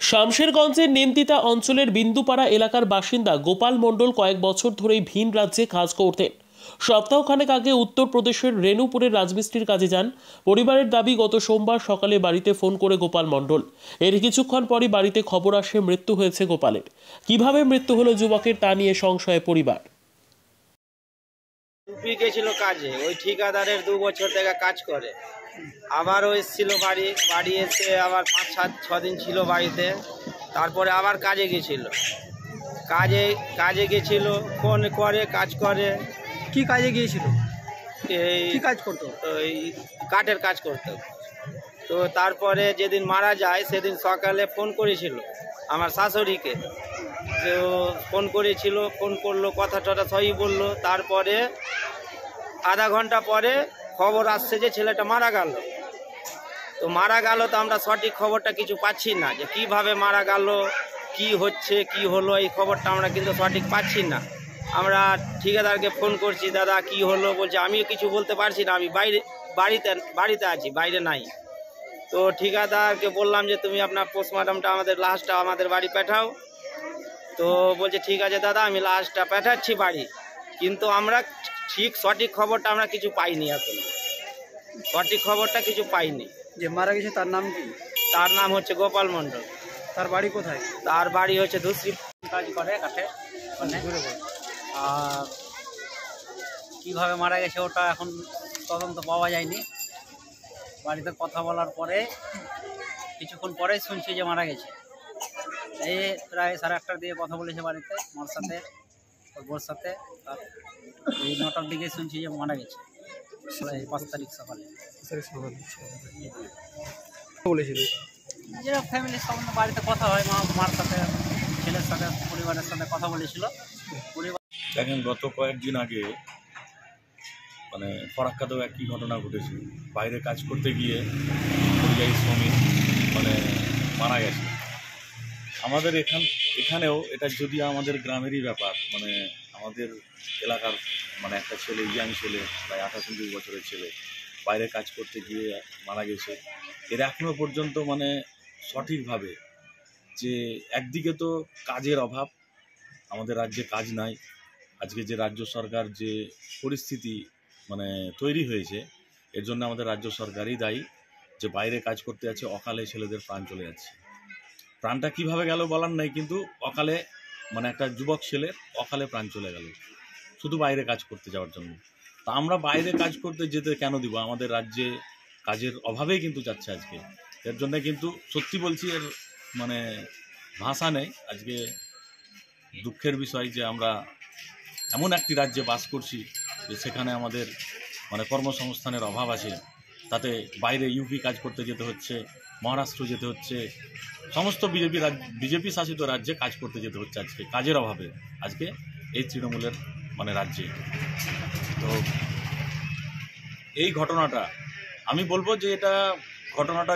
শামশেরগঞ্জের নেমতিতা অঞ্চলের বিন্দুপাড়া এলাকার বাসিন্দা গোপাল মণ্ডল কয়েক বছর ধরেই ভিন রাজ্যে কাজ করতেন। সপ্তাহখানেক আগে উত্তরপ্রদেশের রেণুপুরের রাজমিস্ত্রির কাজে যান। পরিবারের দাবি, গত সোমবার সকালে বাড়িতে ফোন করে গোপাল মণ্ডল। এর কিছুক্ষণ পরই বাড়িতে খবর আসে মৃত্যু হয়েছে গোপালের। কিভাবে মৃত্যু হলো যুবকের তা নিয়ে সংশয়ে পরিবার। ইউপি গেছিল কাজে, ওই ঠিকাদারের 2 বছর থেকে কাজ করে। আবারও এসেছিল বাড়ি এসে আবার 5-6 দিন ছিল বাড়িতে। তারপরে আবার কাজে গেছিল, কাজে গেছিল, ফোন করে, কাজ করে। কি কাজে গিয়েছিল? এই কি কাজ করতো? ওই কাঠের কাজ করতো। তো তারপরে যেদিন মারা যায় সেদিন সকালে ফোন করেছিল আমার শাশুড়িকে। তো ফোন করলো, কথা টথা সবই বললো। তারপরে আধা ঘন্টা পরে খবর আসছে যে ছেলেটা মারা গেল। তো মারা গেল, তো আমরা সঠিক খবরটা কিছু পাচ্ছি না, যে কিভাবে মারা গেল, কি হচ্ছে, কি হলো, এই খবরটা আমরা কিন্তু সঠিক পাচ্ছি না। আমরা ঠিকাদারকে ফোন করছি, দাদা কি হলো, বলছে আমিও কিছু বলতে পারছি না, আমি বাড়িতে আছি, বাইরে নাই। তো ঠিকাদারকে বললাম যে তুমি আপনার পোস্টমর্টমটা আমাদের লাশটা আমাদের বাড়ি পাঠাও। তো বলছে ঠিক আছে দাদা, আমি লাশটা পাঠাচ্ছি বাড়ি। কিন্তু আমরা সঠিক খবরটা আমরা কিছু পাইনি, এখন সঠিক খবরটা কিছু পাইনি। যে মারা গেছে তার নাম কি? তার নাম হচ্ছে গোপাল মণ্ডল। তার বাড়ি কোথায়? তার বাড়ি হচ্ছে ধুসরি। কাজ করে কাঠে। আর কীভাবে মারা গেছে ওটা এখন তদন্ত পাওয়া যায়নি। বাড়িতে কথা বলার পরে কিছুক্ষণ পরেই শুনছি যে মারা গেছে। এই প্রায় 8:30টার দিকে কথা বলেছে বাড়িতে মার সাথে, ওর বোর সাথে। আর এই 9টার দিকে শুনছি যে মারা গেছে, 5 তারিখ সকালে। বলেছিল যেটা ফ্যামিলির সম্বন্ধে বাড়িতে কথা হয়, মার সাথে, ছেলের সাথে, পরিবারের সাথে কথা বলেছিল। দেখেন, গত কয়েকদিন আগে মানে ফরাক্কাতেও একই ঘটনা ঘটেছে। বাইরে কাজ করতে গিয়ে পরিযায়ী শ্রমিক মানে মারা গেছে। আমাদের এখানেও এটা যদি আমাদের গ্রামেরই ব্যাপার, মানে আমাদের এলাকার মানে একটা ছেলে, ইয়াং ছেলে, প্রায় 28-29 বছরের ছেলে, বাইরে কাজ করতে গিয়ে মারা গেছে। এর এখনও পর্যন্ত মানে সঠিকভাবে, যে একদিকে তো কাজের অভাব, আমাদের রাজ্যে কাজ নাই। আজকে যে রাজ্য সরকার যে পরিস্থিতি মানে তৈরি হয়েছে, এর জন্য আমাদের রাজ্য সরকারই দায়ী। যে বাইরে কাজ করতে যাচ্ছে, অকালে ছেলেদের প্রাণ চলে যাচ্ছে। প্রাণটা কিভাবে গেল বলার নাই, কিন্তু অকালে মানে একটা যুবক ছেলের অকালে প্রাণ চলে গেল শুধু বাইরে কাজ করতে যাওয়ার জন্য। তা আমরা বাইরে কাজ করতে যেতে কেন দিব? আমাদের রাজ্যে কাজের অভাবেই কিন্তু যাচ্ছে আজকে। এর জন্য কিন্তু সত্যি বলছি, এর মানে ভাষা নেই। আজকে দুঃখের বিষয় যে আমরা এমন একটি রাজ্যে বাস করছি যে সেখানে আমাদের মানে কর্মসংস্থানের অভাব আছে। তাতে বাইরে ইউপি কাজ করতে যেতে হচ্ছে, মহারাষ্ট্র যেতে হচ্ছে, সমস্ত বিজেপি শাসিত রাজ্যে কাজ করতে যেতে হচ্ছে আজকে কাজের অভাবে, আজকে এই তৃণমূলের মানে রাজ্যে। তো এই ঘটনাটা আমি বলবো যে এটা ঘটনাটা